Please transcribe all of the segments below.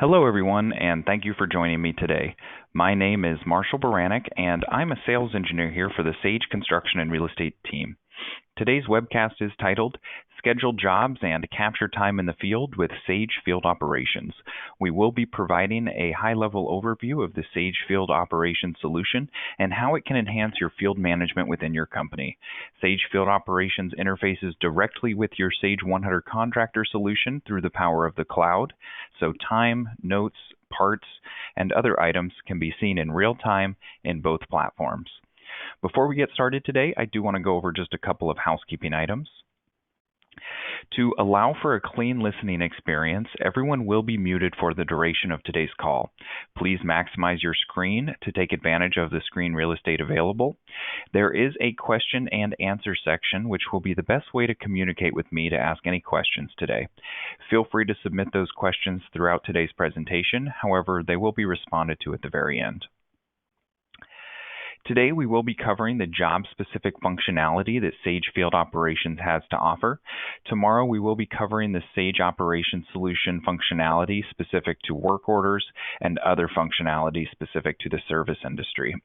Hello, everyone, and thank you for joining me today. My name is Marshall Baranek, and I'm a sales engineer here for the Sage Construction and Real Estate team. Today's webcast is titled Schedule Jobs and Capture Time in the Field with Sage Field Operations. We will be providing a high-level overview of the Sage Field Operations solution and how it can enhance your field management within your company. Sage Field Operations interfaces directly with your Sage 100 Contractor solution through the power of the cloud, so time, notes, parts, and other items can be seen in real time in both platforms. Before we get started today, I do want to go over just a couple of housekeeping items. To allow for a clean listening experience, everyone will be muted for the duration of today's call. Please maximize your screen to take advantage of the screen real estate available. There is a question and answer section, which will be the best way to communicate with me to ask any questions today. Feel free to submit those questions throughout today's presentation. However, they will be responded to at the very end. Today, we will be covering the job-specific functionality that Sage Field Operations has to offer. Tomorrow, we will be covering the Sage Operations Solution functionality specific to work orders and other functionality specific to the service industry.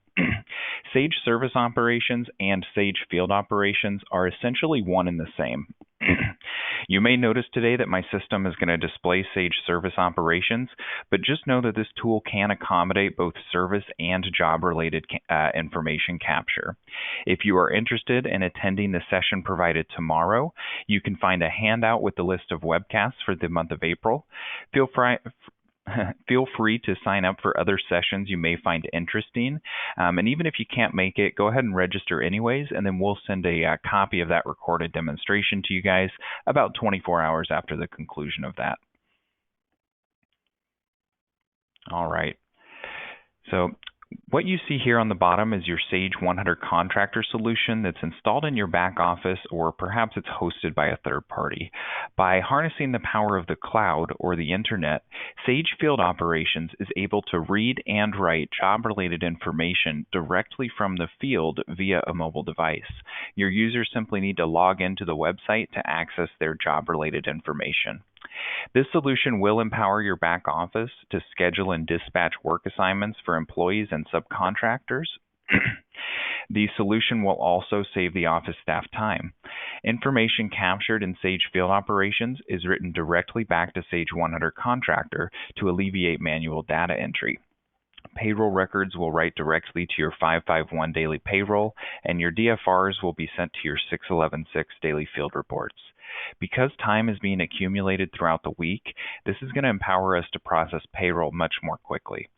Sage Service Operations and Sage Field Operations are essentially one and the same. You may notice today that my system is going to display Sage Service Operations, but just know that this tool can accommodate both service and job-related information capture. If you are interested in attending the session provided tomorrow, you can find a handout with the list of webcasts for the month of April. Feel free to sign up for other sessions you may find interesting. And even if you can't make it, go ahead and register anyways, and then we'll send a copy of that recorded demonstration to you guys about 24 hours after the conclusion of that. All right. So what you see here on the bottom is your Sage 100 Contractor solution that's installed in your back office, or perhaps it's hosted by a third party. By harnessing the power of the cloud or the internet, Sage Field Operations is able to read and write job-related information directly from the field via a mobile device. Your users simply need to log into the website to access their job-related information. This solution will empower your back office to schedule and dispatch work assignments for employees and subcontractors. The solution will also save the office staff time. Information captured in Sage Field Operations is written directly back to Sage 100 Contractor to alleviate manual data entry. Payroll records will write directly to your 551 daily payroll, and your DFRs will be sent to your 6116 daily field reports. Because time is being accumulated throughout the week, this is going to empower us to process payroll much more quickly.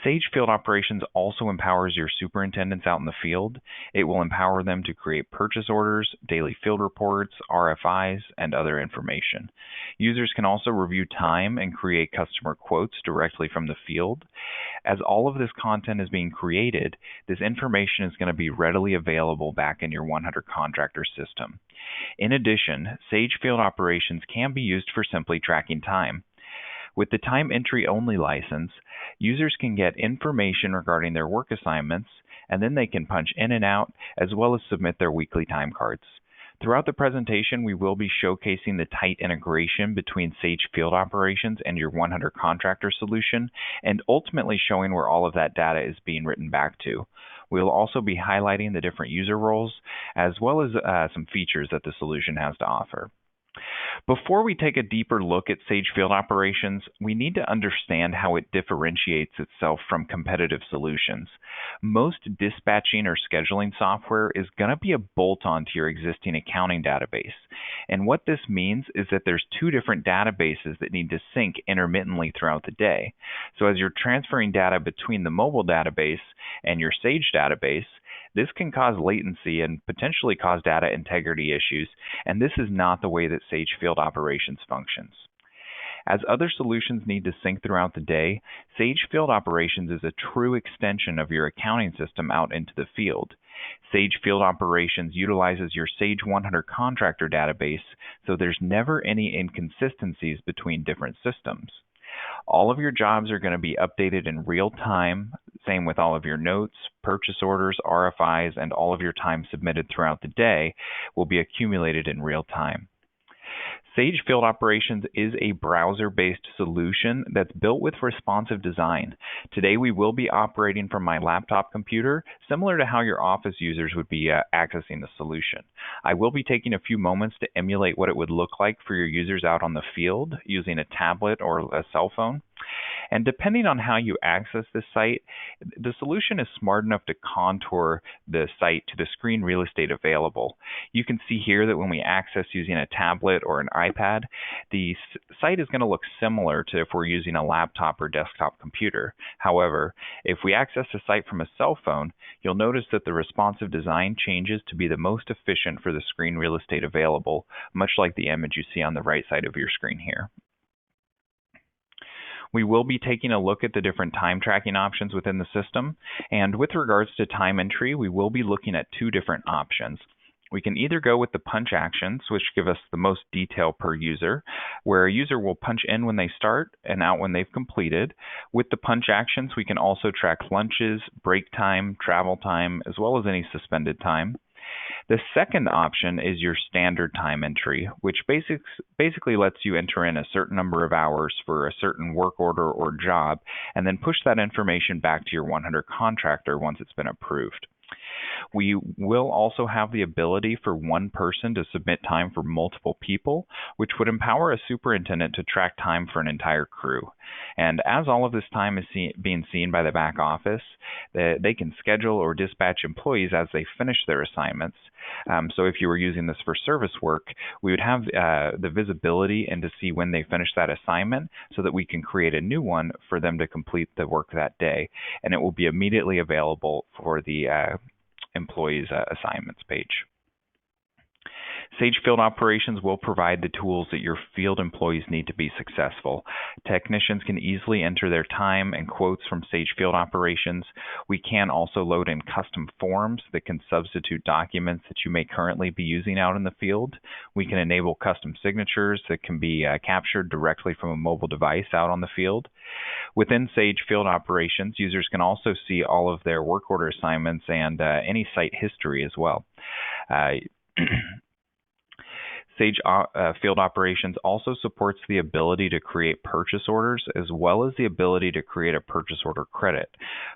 Sage Field Operations also empowers your superintendents out in the field. It will empower them to create purchase orders, daily field reports, RFIs, and other information. Users can also review time and create customer quotes directly from the field. As all of this content is being created, this information is going to be readily available back in your 100 Contractor system. In addition, Sage Field Operations can be used for simply tracking time. With the time entry only license, users can get information regarding their work assignments, and then they can punch in and out, as well as submit their weekly time cards. Throughout the presentation, we will be showcasing the tight integration between Sage Field Operations and your 100 Contractor solution, and ultimately showing where all of that data is being written back to. We'll also be highlighting the different user roles, as well as some features that the solution has to offer. Before we take a deeper look at Sage Field Operations, we need to understand how it differentiates itself from competitive solutions. Most dispatching or scheduling software is going to be a bolt-on to your existing accounting database. And what this means is that there's two different databases that need to sync intermittently throughout the day. So as you're transferring data between the mobile database and your Sage database, this can cause latency and potentially cause data integrity issues, and this is not the way that Sage Field Operations functions. As other solutions need to sync throughout the day, Sage Field Operations is a true extension of your accounting system out into the field. Sage Field Operations utilizes your Sage 100 Contractor database, so there's never any inconsistencies between different systems. All of your jobs are going to be updated in real time, same with all of your notes, purchase orders, RFIs, and all of your time submitted throughout the day will be accumulated in real time. Sage Field Operations is a browser-based solution that's built with responsive design. Today, we will be operating from my laptop computer, similar to how your office users would be accessing the solution. I will be taking a few moments to emulate what it would look like for your users out on the field using a tablet or a cell phone. And depending on how you access this site, the solution is smart enough to contour the site to the screen real estate available. You can see here that when we access using a tablet or an iPad, the site is going to look similar to if we're using a laptop or desktop computer. However, if we access the site from a cell phone, you'll notice that the responsive design changes to be the most efficient for the screen real estate available, much like the image you see on the right side of your screen here. We will be taking a look at the different time tracking options within the system, and with regards to time entry, we will be looking at two different options. We can either go with the punch actions, which give us the most detail per user, where a user will punch in when they start and out when they've completed. With the punch actions, we can also track lunches, break time, travel time, as well as any suspended time. The second option is your standard time entry, which basically lets you enter in a certain number of hours for a certain work order or job, and then push that information back to your 100 contractor once it's been approved. We will also have the ability for one person to submit time for multiple people, which would empower a superintendent to track time for an entire crew. And as all of this time is being seen by the back office, they can schedule or dispatch employees as they finish their assignments. So if you were using this for service work, we would have the visibility and to see when they finish that assignment so that we can create a new one for them to complete the work that day. And it will be immediately available for the employees' assignments page. Sage Field Operations will provide the tools that your field employees need to be successful. Technicians can easily enter their time and quotes from Sage Field Operations. We can also load in custom forms that can substitute documents that you may currently be using out in the field. We can enable custom signatures that can be captured directly from a mobile device out on the field. Within Sage Field Operations, users can also see all of their work order assignments and any site history as well. Sage Field Operations also supports the ability to create purchase orders as well as the ability to create a purchase order credit.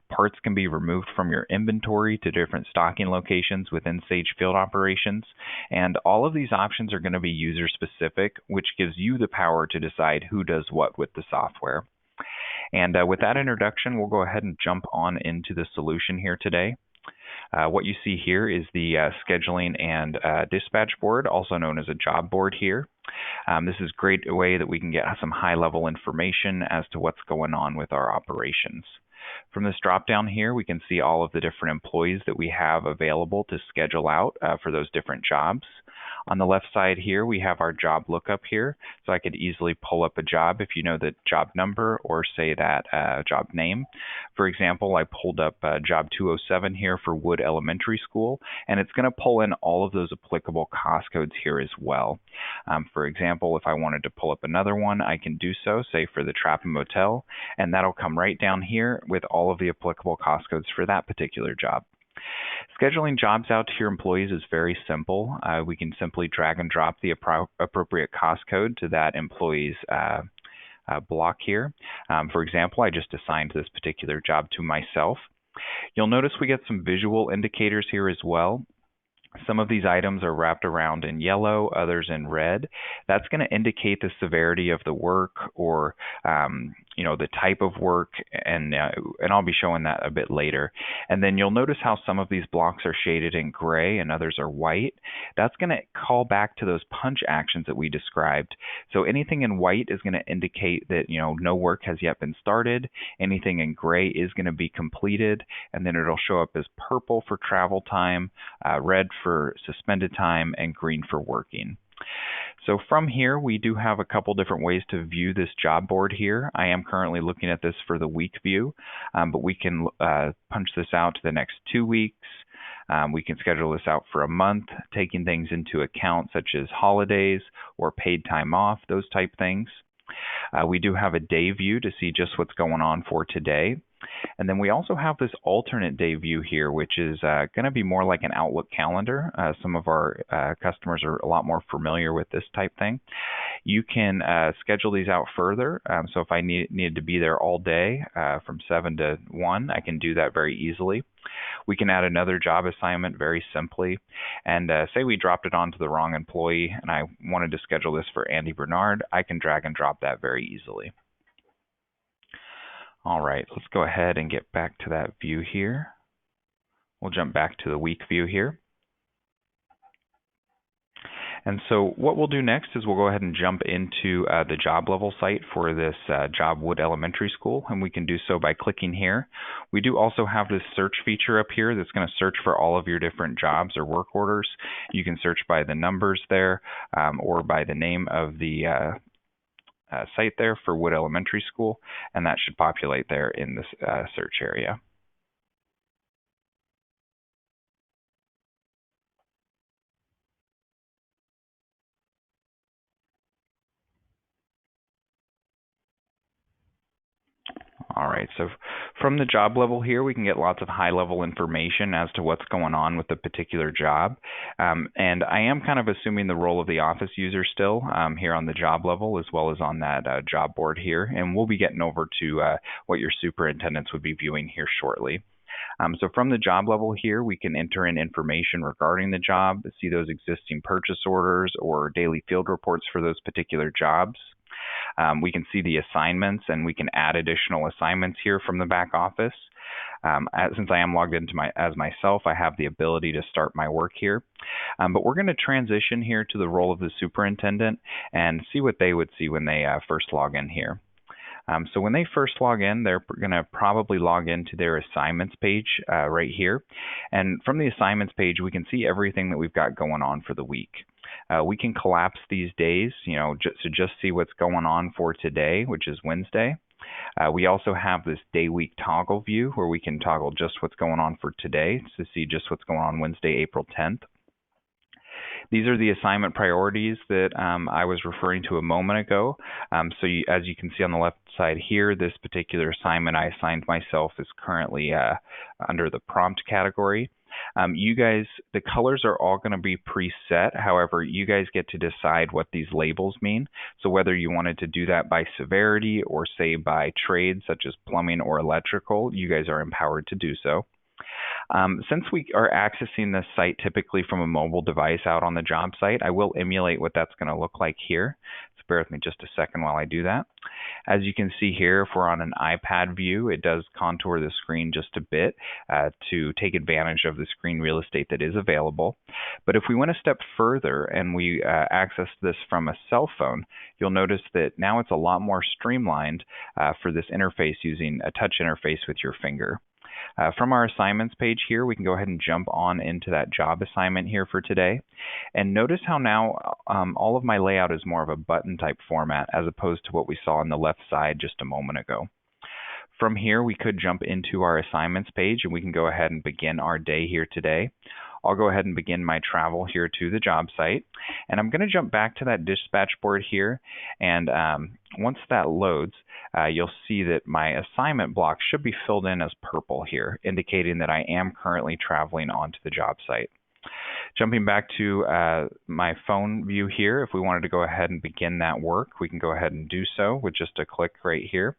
Parts can be removed from your inventory to different stocking locations within Sage Field Operations, and all of these options are going to be user specific, which gives you the power to decide who does what with the software. And with that introduction, we'll go ahead and jump on into the solution here today. What you see here is the scheduling and dispatch board, also known as a job board here. This is a great way that we can get some high-level information as to what's going on with our operations. From this drop-down here, we can see all of the different employees that we have available to schedule out for those different jobs. On the left side here, we have our job lookup here, so I could easily pull up a job if you know the job number or say that job name. For example, I pulled up job 207 here for Wood Elementary School, and it's going to pull in all of those applicable cost codes here as well. For example, if I wanted to pull up another one, I can do so, say for the Trap and Motel, and that'll come right down here with all of the applicable cost codes for that particular job. Scheduling jobs out to your employees is very simple. We can simply drag and drop the appropriate cost code to that employee's block here. For example, I just assigned this particular job to myself. You'll notice we get some visual indicators here as well. Some of these items are wrapped around in yellow, others in red. That's going to indicate the severity of the work or the type of work, and I'll be showing that a bit later. And then you'll notice how some of these blocks are shaded in gray and others are white. That's going to call back to those punch actions that we described. So anything in white is going to indicate that no work has yet been started. Anything in gray is going to be completed, and then it'll show up as purple for travel time, red for suspended time, and green for working. So from here, we do have a couple different ways to view this job board here. I am currently looking at this for the week view, but we can punch this out to the next 2 weeks. We can schedule this out for a month, taking things into account such as holidays or paid time off, those type things. We do have a day view to see just what's going on for today. And then we also have this alternate day view here, which is going to be more like an Outlook calendar. Some of our customers are a lot more familiar with this type thing. You can schedule these out further. So if I needed to be there all day from 7 to 1, I can do that very easily. We can add another job assignment very simply. And say we dropped it onto the wrong employee and I wanted to schedule this for Andy Bernard, I can drag and drop that very easily. All right, let's go ahead and get back to that view here. We'll jump back to the week view here. And so what we'll do next is we'll go ahead and jump into the job level site for this job Wood Elementary School, and we can do so by clicking here. We do also have this search feature up here that's going to search for all of your different jobs or work orders. You can search by the numbers there or by the name of the site there for Wood Elementary School, and that should populate there in this search area. All right, so from the job level here, we can get lots of high-level information as to what's going on with the particular job. And I am kind of assuming the role of the office user still here on the job level, as well as on that job board here. And we'll be getting over to what your superintendents would be viewing here shortly. So from the job level here, we can enter in information regarding the job, see those existing purchase orders or daily field reports for those particular jobs. We can see the assignments, and we can add additional assignments here from the back office. Since I am logged into as myself, I have the ability to start my work here. But we're going to transition here to the role of the superintendent and see what they would see when they first log in here. So when they first log in, they're going to probably log into their assignments page right here. And from the assignments page, we can see everything that we've got going on for the week. We can collapse these days, just see what's going on for today, which is Wednesday. We also have this day-week toggle view where we can toggle just what's going on for today to see just what's going on Wednesday, April 10th. These are the assignment priorities that I was referring to a moment ago. So as you can see on the left side here, this particular assignment I assigned myself is currently under the prompt category. You guys, the colors are all going to be preset. However, you guys get to decide what these labels mean. So whether you wanted to do that by severity or say by trade, such as plumbing or electrical, you guys are empowered to do so. Since we are accessing this site typically from a mobile device out on the job site, I will emulate what that's going to look like here. So bear with me just a second while I do that. As you can see here, if we're on an iPad view, it does contour the screen just a bit to take advantage of the screen real estate that is available. But if we went a step further and we access this from a cell phone, you'll notice that now it's a lot more streamlined for this interface using a touch interface with your finger. From our assignments page here, we can go ahead and jump on into that job assignment here for today. And notice how now all of my layout is more of a button type format as opposed to what we saw on the left side just a moment ago. From here, we could jump into our assignments page and we can go ahead and begin our day here today. I'll go ahead and begin my travel here to the job site. And I'm going to jump back to that dispatch board here. And once that loads, you'll see that my assignment block should be filled in as purple here, indicating that I am currently traveling onto the job site. Jumping back to my phone view here, if we wanted to go ahead and begin that work, we can go ahead and do so with just a click right here.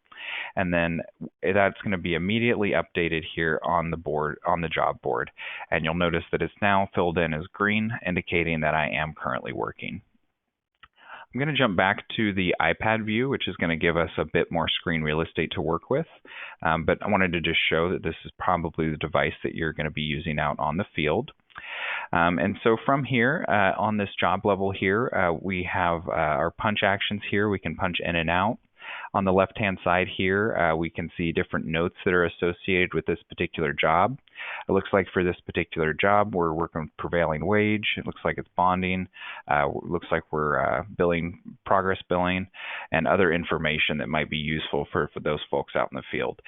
And then that's going to be immediately updated here on the board, on the job board. And you'll notice that it's now filled in as green, indicating that I am currently working. I'm going to jump back to the iPad view, which is going to give us a bit more screen real estate to work with. But I wanted to just show that this is probably the device that you're going to be using out on the field. And so from here, on this job level here, we have our punch actions here. We can punch in and out. On the left-hand side here, we can see different notes that are associated with this particular job. It looks like for this particular job, we're working with prevailing wage. It looks like it's bonding. It looks like we're billing, progress billing, and other information that might be useful for those folks out in the field.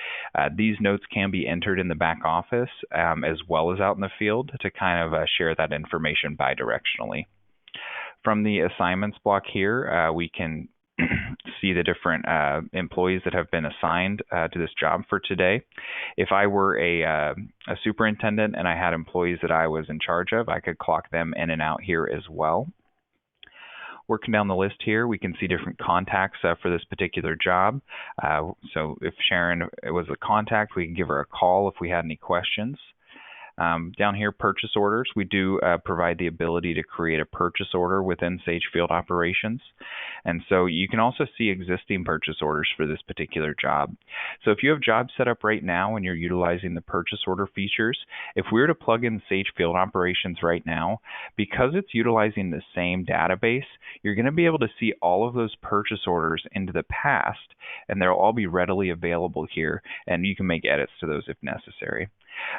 These notes can be entered in the back office as well as out in the field to kind of share that information bidirectionally. From the assignments block here, we can see the different employees that have been assigned to this job for today. If I were a superintendent and I had employees that I was in charge of, I could clock them in and out here as well. Working down the list here, we can see different contacts for this particular job. So if Sharon was a contact, we can give her a call if we had any questions. Down here, purchase orders. We do provide the ability to create a purchase order within Sage Field Operations. And so you can also see existing purchase orders for this particular job. So if you have jobs set up right now and you're utilizing the purchase order features, if we were to plug in Sage Field Operations right now, because it's utilizing the same database, you're going to be able to see all of those purchase orders into the past, and they'll all be readily available here, and you can make edits to those if necessary.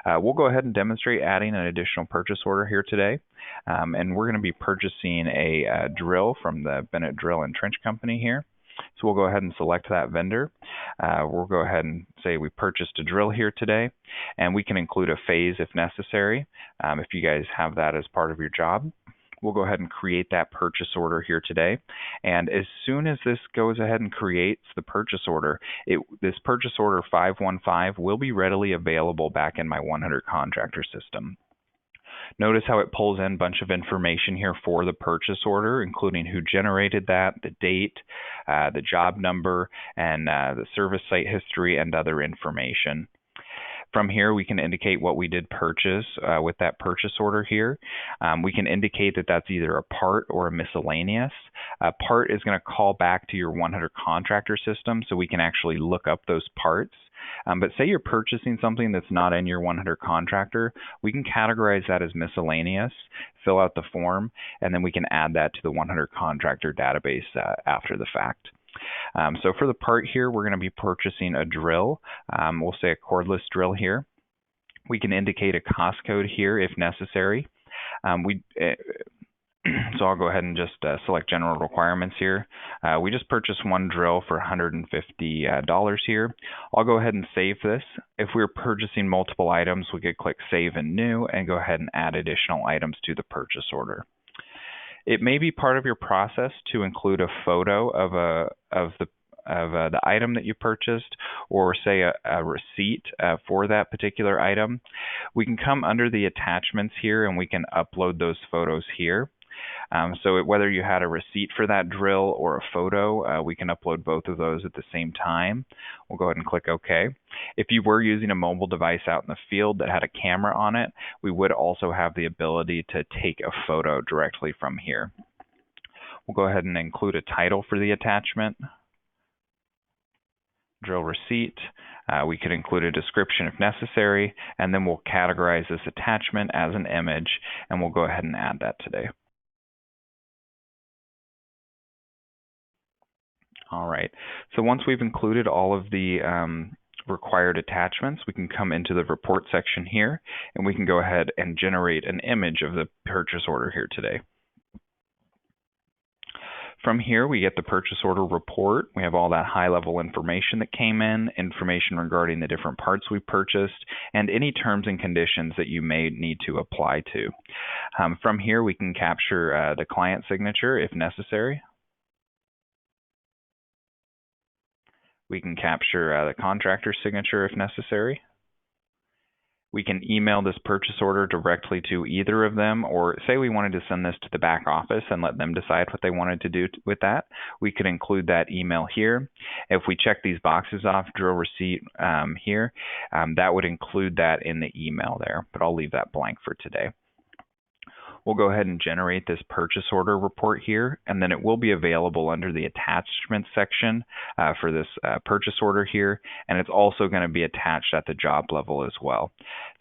We'll go ahead and demonstrate adding an additional purchase order here today, and we're going to be purchasing a drill from the Bennett Drill and Trench Company here. So we'll go ahead and select that vendor. We'll go ahead and say we purchased a drill here today, and we can include a phase if necessary, if you guys have that as part of your job. We'll go ahead and create that purchase order here today. And as soon as this goes ahead and creates the purchase order, this purchase order 515 will be readily available back in my 100 Contractor system. Notice how it pulls in a bunch of information here for the purchase order, including who generated that, the date, the job number, and the service site history and other information. From here, we can indicate what we did purchase with that purchase order here. We can indicate that that's either a part or a miscellaneous. A part is going to call back to your 100 Contractor system, so we can actually look up those parts. But say you're purchasing something that's not in your 100 Contractor, we can categorize that as miscellaneous, fill out the form, and then we can add that to the 100 Contractor database after the fact. So for the part here, we're going to be purchasing a drill. We'll say a cordless drill here. We can indicate a cost code here if necessary. So I'll go ahead and just select general requirements here. We just purchased one drill for $150 here. I'll go ahead and save this. If we're purchasing multiple items, we could click Save and New and go ahead and add additional items to the purchase order. It may be part of your process to include a photo of the item that you purchased, or say a receipt for that particular item. We can come under the attachments here and we can upload those photos here. So whether you had a receipt for that drill or a photo, we can upload both of those at the same time. We'll go ahead and click OK. If you were using a mobile device out in the field that had a camera on it, we would also have the ability to take a photo directly from here. We'll go ahead and include a title for the attachment. Drill receipt. We could include a description if necessary, and then we'll categorize this attachment as an image, and we'll go ahead and add that today. All right, so once we've included all of the required attachments, we can come into the report section here, and we can go ahead and generate an image of the purchase order here today. From here, we get the purchase order report. We have all that high-level information that came in, information regarding the different parts we purchased, and any terms and conditions that you may need to apply to. From here, we can capture the client signature if necessary. We can capture the contractor's signature if necessary. We can email this purchase order directly to either of them, or say we wanted to send this to the back office and let them decide what they wanted to do with that. We could include that email here. If we check these boxes off, drill receipt here, that would include that in the email there, but I'll leave that blank for today. We'll go ahead and generate this purchase order report here, and then it will be available under the attachment section for this purchase order here, and it's also going to be attached at the job level as well.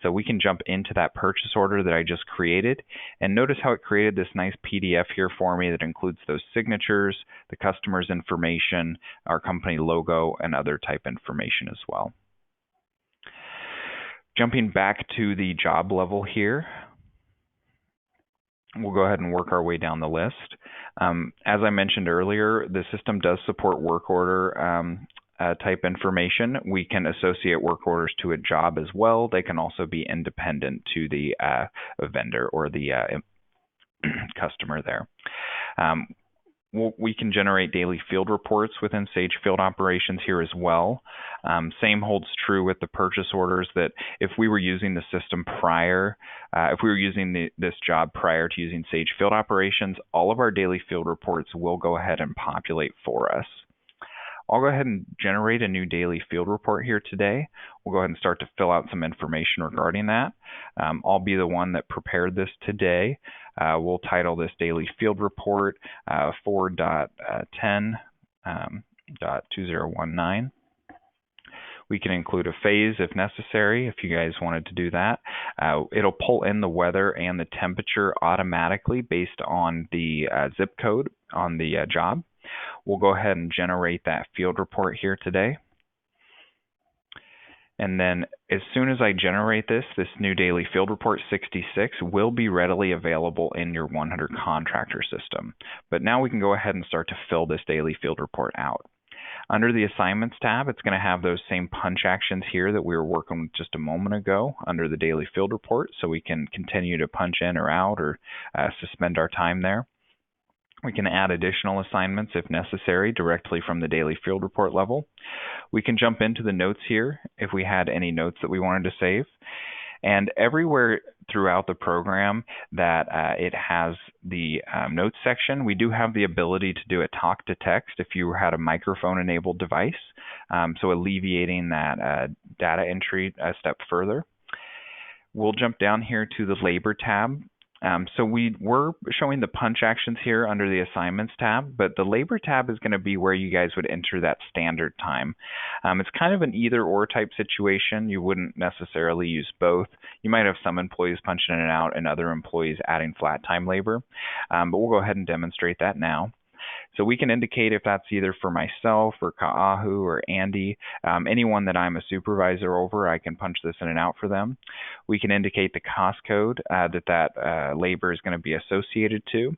So we can jump into that purchase order that I just created, and notice how it created this nice PDF here for me that includes those signatures, the customer's information, our company logo, and other type information as well. Jumping back to the job level here, we'll go ahead and work our way down the list. As I mentioned earlier, the system does support work order type information. We can associate work orders to a job as well. They can also be independent to the vendor or the customer there. we can generate daily field reports within Sage Field Operations here as well. Same holds true with the purchase orders, that if we were using the system prior, if we were using this job prior to using Sage Field Operations, all of our daily field reports will go ahead and populate for us. I'll go ahead and generate a new daily field report here today. We'll go ahead and start to fill out some information regarding that. I'll be the one that prepared this today. We'll title this daily field report 4.10.2019. We can include a phase if necessary, if you guys wanted to do that. It'll pull in the weather and the temperature automatically based on the zip code on the job. We'll go ahead and generate that field report here today. And then as soon as I generate this new daily field report 66 will be readily available in your 100 Contractor system. But now we can go ahead and start to fill this daily field report out. Under the Assignments tab, it's going to have those same punch actions here that we were working with just a moment ago under the daily field report, so we can continue to punch in or out or suspend our time there. We can add additional assignments if necessary directly from the daily field report level. We can jump into the notes here if we had any notes that we wanted to save. And everywhere throughout the program that it has the notes section, we do have the ability to do a talk to text if you had a microphone enabled device, so alleviating that data entry a step further. We'll jump down here to the labor tab. So we were showing the punch actions here under the Assignments tab, but the labor tab is going to be where you guys would enter that standard time. It's kind of an either or type situation. You wouldn't necessarily use both. You might have some employees punching in and out and other employees adding flat time labor, but we'll go ahead and demonstrate that now. So we can indicate if that's either for myself or Ka'ahu or Andy, anyone that I'm a supervisor over, I can punch this in and out for them. We can indicate the cost code that labor is going to be associated to,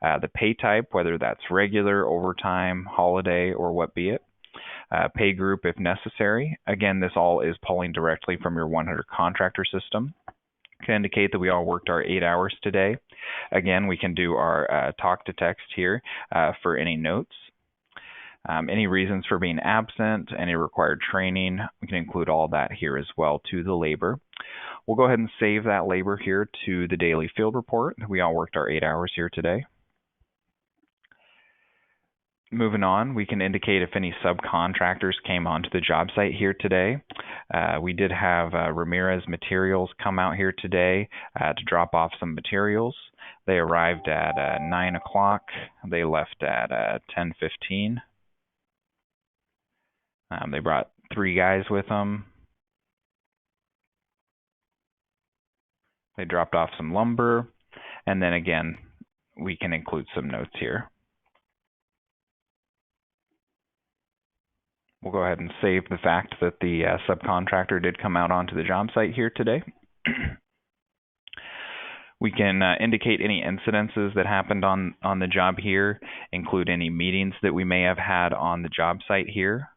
the pay type, whether that's regular, overtime, holiday, or what be it. Pay group if necessary. Again, this all is pulling directly from your 100 Contractor system. Can indicate that we all worked our 8 hours today. Again, we can do our talk to text here for any notes. Any reasons for being absent, any required training, we can include all that here as well to the labor. We'll go ahead and save that labor here to the daily field report. We all worked our 8 hours here today. Moving on, we can indicate if any subcontractors came onto the job site here today. We did have Ramirez Materials come out here today to drop off some materials. They arrived at 9 o'clock. They left at 10:15. They brought 3 guys with them. They dropped off some lumber. And then again, we can include some notes here. We'll go ahead and save the fact that the subcontractor did come out onto the job site here today. We can indicate any incidences that happened on the job here, include any meetings that we may have had on the job site here.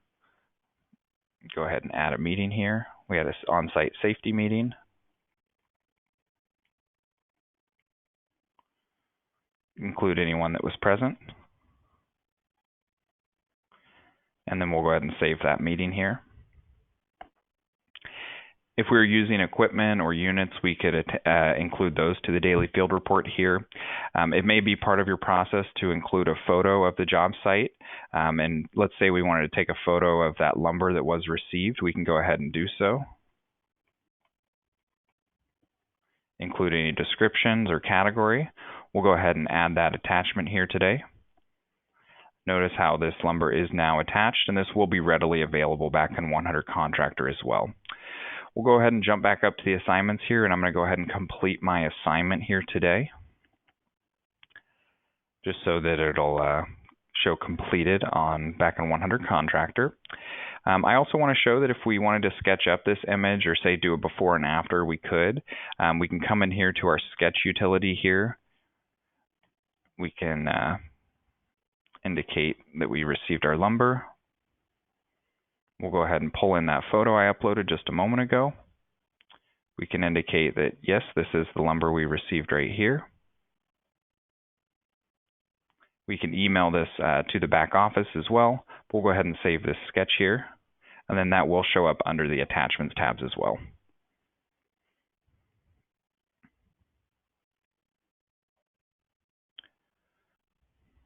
Go ahead and add a meeting here. We had an on-site safety meeting. Include anyone that was present. And then we'll go ahead and save that meeting here. If we were using equipment or units, we could include those to the daily field report here. It may be part of your process to include a photo of the job site. And let's say we wanted to take a photo of that lumber that was received. We can go ahead and do so. Include any descriptions or category. We'll go ahead and add that attachment here today. Notice how this lumber is now attached, and this will be readily available back in 100 Contractor as well. We'll go ahead and jump back up to the assignments here, and I'm going to go ahead and complete my assignment here today, just so that it'll show completed back in 100 Contractor. I also want to show that if we wanted to sketch up this image or say do a before and after, we could. We can come in here to our sketch utility here. We can indicate that we received our lumber. We'll go ahead and pull in that photo I uploaded just a moment ago. We can indicate that, yes, this is the lumber we received right here. We can email this to the back office as well. We'll go ahead and save this sketch here, and then that will show up under the attachments tabs as well.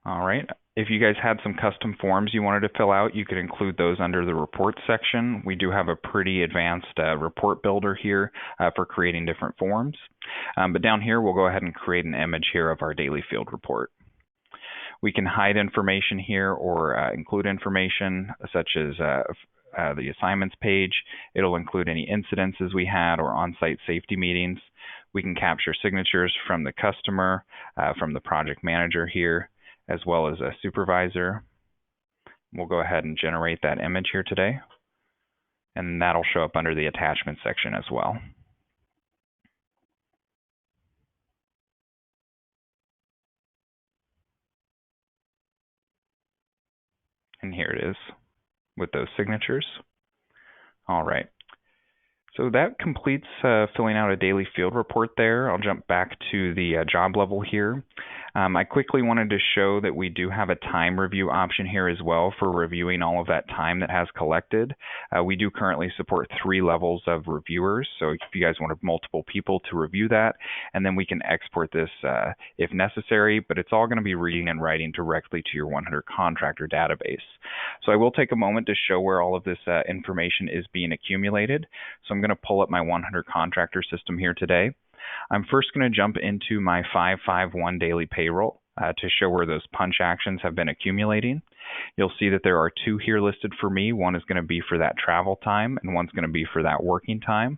All right. If you guys had some custom forms you wanted to fill out, you could include those under the reports section. We do have a pretty advanced report builder here for creating different forms. But down here, we'll go ahead and create an image here of our daily field report. We can hide information here or include information such as the assignments page. It'll include any incidences we had or on-site safety meetings. We can capture signatures from the customer, from the project manager here, as well as a supervisor. We'll go ahead and generate that image here today, and that'll show up under the attachment section as well. And here it is with those signatures. All right. So that completes filling out a daily field report there. I'll jump back to the job level here. I quickly wanted to show that we do have a time review option here as well for reviewing all of that time that has collected. We do currently support 3 levels of reviewers, so if you guys wanted multiple people to review that, and then we can export this if necessary, but it's all going to be reading and writing directly to your 100 contractor database. So I will take a moment to show where all of this information is being accumulated. So I'm going to pull up my 100 contractor system here today. I'm first going to jump into my 551 daily payroll to show where those punch actions have been accumulating. You'll see that there are 2 here listed for me. One is going to be for that travel time, and one's going to be for that working time.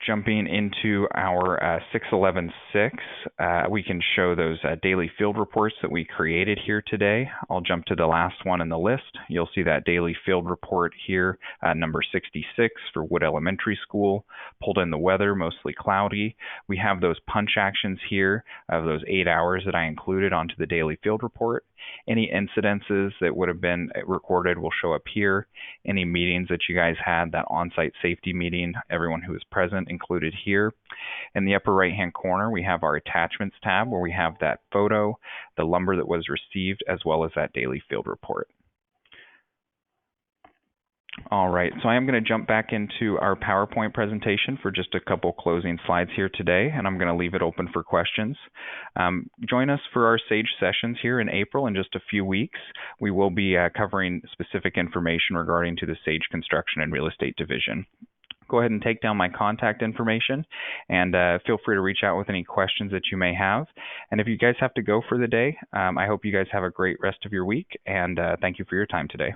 Jumping into our 611.6, we can show those daily field reports that we created here today. I'll jump to the last one in the list. You'll see that daily field report here, number 66 for Wood Elementary School. Pulled in the weather, mostly cloudy. We have those punch actions here of those 8 hours that I included onto the daily field report. Any incidences that would have been recorded will show up here. Any meetings that you guys had, that on-site safety meeting, everyone who was present included here. In the upper right-hand corner, we have our attachments tab where we have that photo, the lumber that was received, as well as that daily field report. All right, so I am going to jump back into our PowerPoint presentation for just a couple closing slides here today, and I'm going to leave it open for questions. Join us for our SAGE sessions here in April in just a few weeks. We will be covering specific information regarding to the SAGE Construction and Real Estate Division. Go ahead and take down my contact information, and feel free to reach out with any questions that you may have. And if you guys have to go for the day, I hope you guys have a great rest of your week, and thank you for your time today.